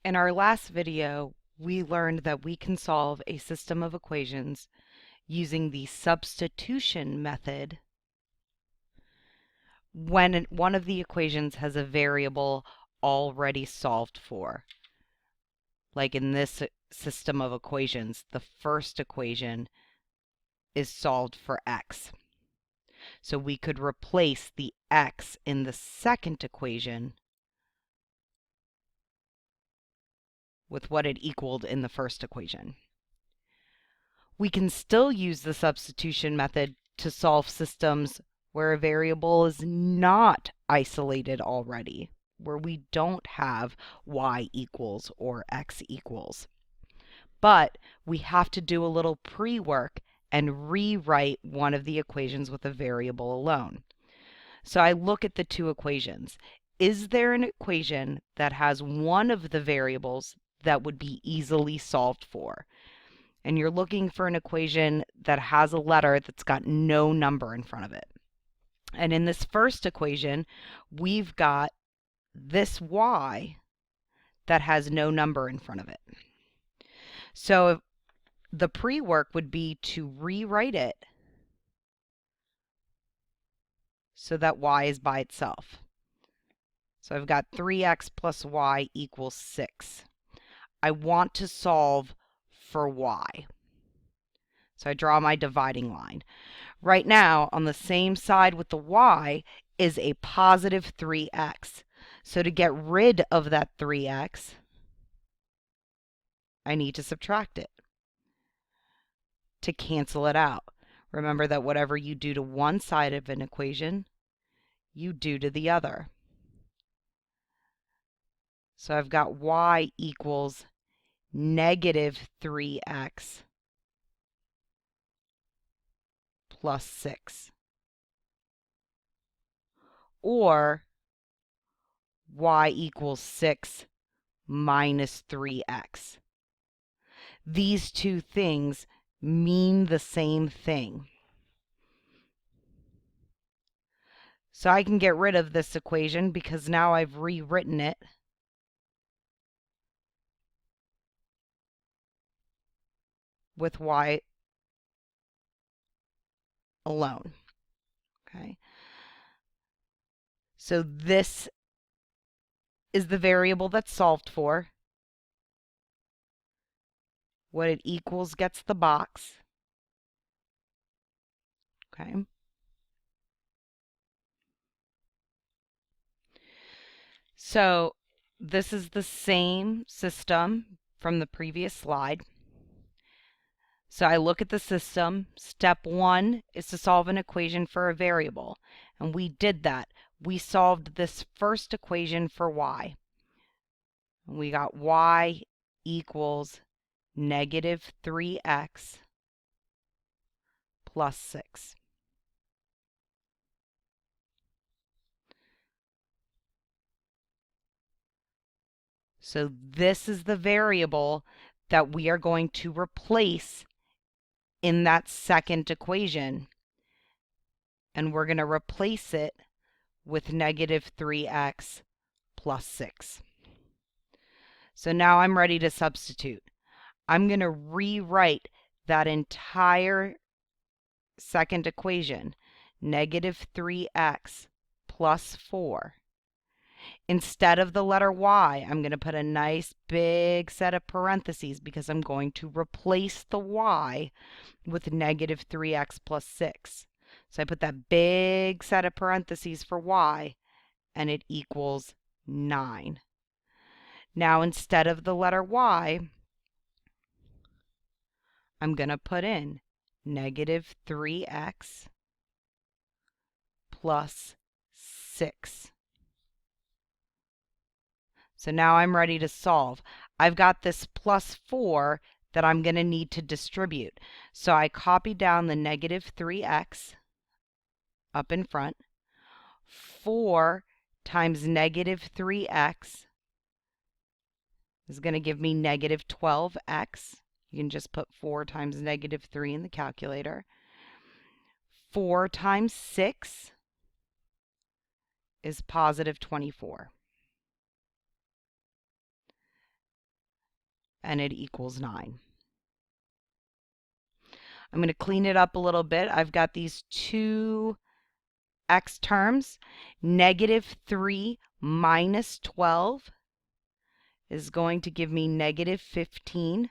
In our last video, we learned that we can solve a system of equations using the substitution method when one of the equations has a variable already solved for. Like in this system of equations, the first equation is solved for x. So we could replace the x in the second equation with what it equaled in the first equation. We can still use the substitution method to solve systems where a variable is not isolated already, where we don't have y equals or x equals. But we have to do a little pre-work and rewrite one of the equations with a variable alone. So I look at the two equations. Is there an equation that has one of the variables that would be easily solved for? And you're looking for an equation that has a letter that's got no number in front of it. And in this first equation, we've got this y that has no number in front of it. So the pre-work would be to rewrite it so that y is by itself. So I've got 3x plus y equals 6. I want to solve for y. So I draw my dividing line. Right now, on the same side with the y is a positive 3x. So to get rid of that 3x, I need to subtract it to cancel it out. Remember that whatever you do to one side of an equation, you do to the other. So I've got y equals negative 3x plus 6. Or y equals 6 minus 3x. These two things mean the same thing. So I can get rid of this equation because now I've rewritten it with y alone. Okay. So this is the variable that's solved for. What it equals gets the box. Okay. So this is the same system from the previous slide. So I look at the system. Step 1 is to solve an equation for a variable. And we did that. We solved this first equation for y. And we got y equals negative 3x plus 6. So this is the variable that we are going to replace in that second equation. And we're going to replace it with negative 3x plus 6. So now I'm ready to substitute. I'm going to rewrite that entire second equation, negative 3x plus 4. Instead of the letter y, I'm going to put a nice big set of parentheses because I'm going to replace the y with negative 3x plus 6. So I put that big set of parentheses for y, and it equals 9. Now instead of the letter y, I'm going to put in negative 3x plus 6. So now I'm ready to solve. I've got this plus 4 that I'm going to need to distribute. So I copy down the negative 3x up in front. 4 times negative 3x is going to give me negative 12x. You can just put 4 times negative 3 in the calculator. 4 times 6 is positive 24. and it equals 9. I'm going to clean it up a little bit. I've got these two x terms. Negative 3 minus 12 is going to give me negative 15x.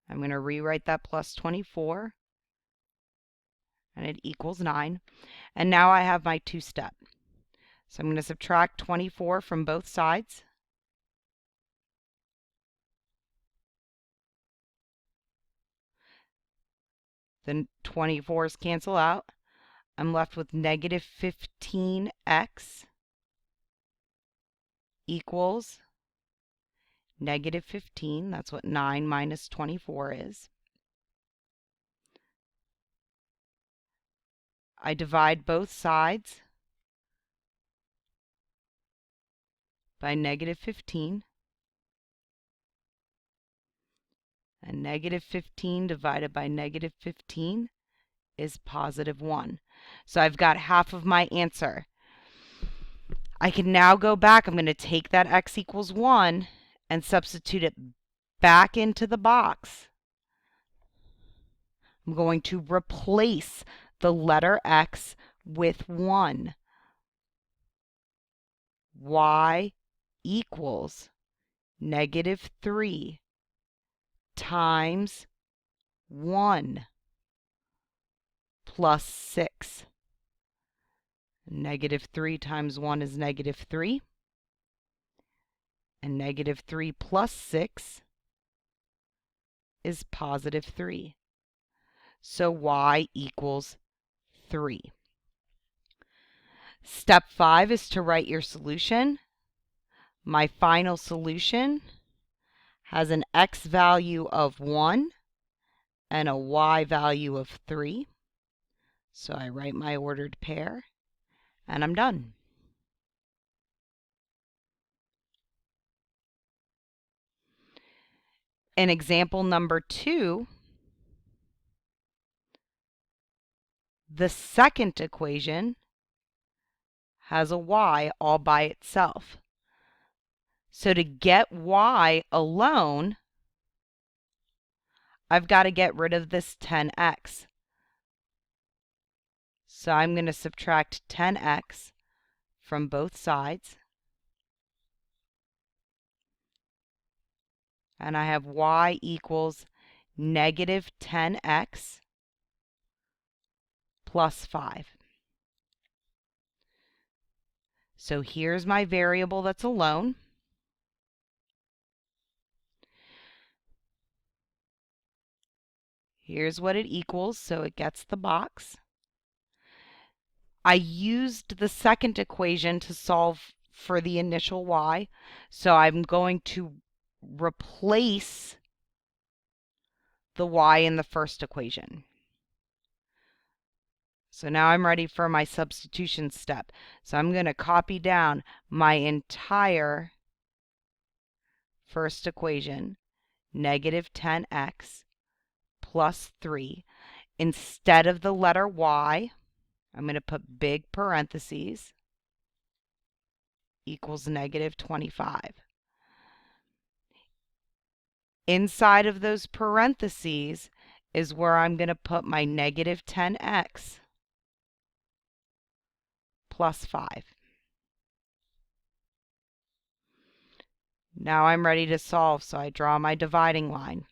I'm going to rewrite that plus 24, and it equals 9. And now I have my two-step. So I'm going to subtract 24 from both sides. The 24's cancel out. I'm left with negative 15x equals negative 15. That's what 9 minus 24 is. I divide both sides by negative 15. And negative 15 divided by negative 15 is positive 1. So I've got half of my answer. I can now go back. I'm going to take that x equals 1 and substitute it back into the box. I'm going to replace the letter x with 1. Y equals negative 3 times 1 plus 6. Negative 3 times 1 is negative 3. And negative 3 plus 6 is positive 3. So y equals 3. Step 5 is to write your solution. My final solution has an x value of 1 and a y value of 3. So I write my ordered pair, and I'm done. In example number 2, the second equation has a y all by itself. So to get y alone, I've got to get rid of this 10x. So I'm going to subtract 10x from both sides. And I have y equals negative 10x plus 5. So here's my variable that's alone. Here's what it equals, so it gets the box. I used the second equation to solve for the initial y, so I'm going to replace the y in the first equation. So now I'm ready for my substitution step. So I'm going to copy down my entire first equation, negative 10x plus 3. Instead of the letter y, I'm going to put big parentheses, equals negative 25. Inside of those parentheses is where I'm going to put my negative 10x plus 5. Now I'm ready to solve, so I draw my dividing line.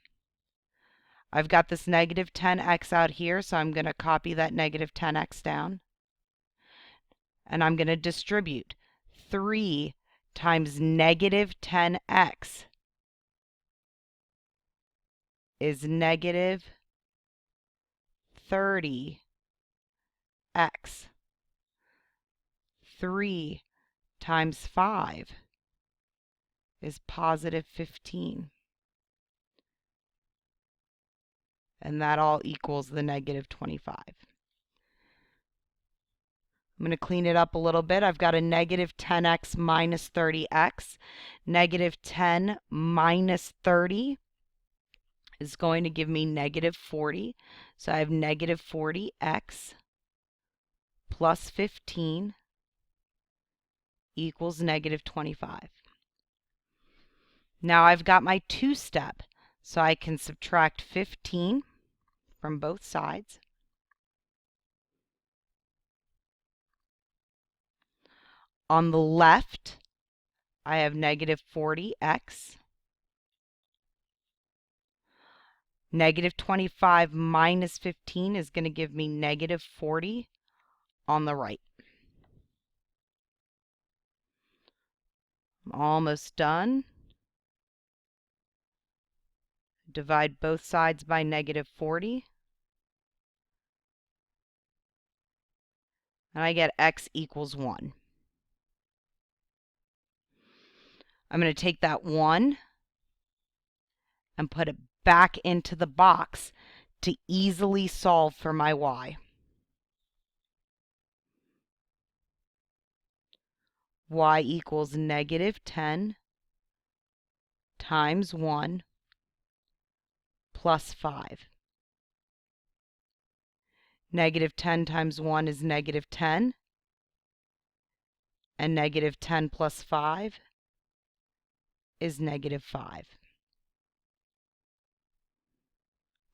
I've got this negative 10x out here, so I'm going to copy that negative 10x down. And I'm going to distribute 3 times negative 10x is negative 30x. 3 times 5 is positive 15. And that all equals the negative 25. I'm going to clean it up a little bit. I've got a negative 10x minus 30x. Negative 10 minus 30 is going to give me negative 40. So I have negative 40x plus 15 equals negative 25. Now I've got my two-step, so I can subtract 15 from both sides. On the left, I have negative 40x. Negative 25 minus 15 is going to give me negative 40 on the right. I'm almost done. Divide both sides by negative 40. And I get x equals 1. I'm going to take that 1 and put it back into the box to easily solve for my y. Y equals negative 10 times 1 plus 5. Negative 10 times 1 is negative 10. And negative 10 plus 5 is negative 5.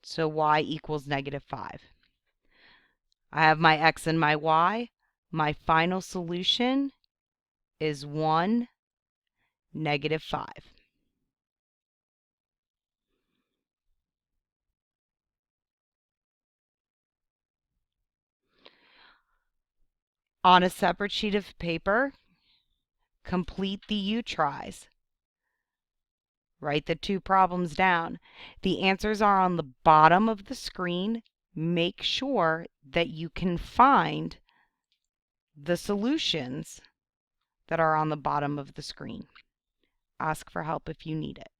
So y equals negative 5. I have my x and my y. My final solution is 1, negative 5. On a separate sheet of paper, complete the U-tries. Write the two problems down. The answers are on the bottom of the screen. Make sure that you can find the solutions that are on the bottom of the screen. Ask for help if you need it.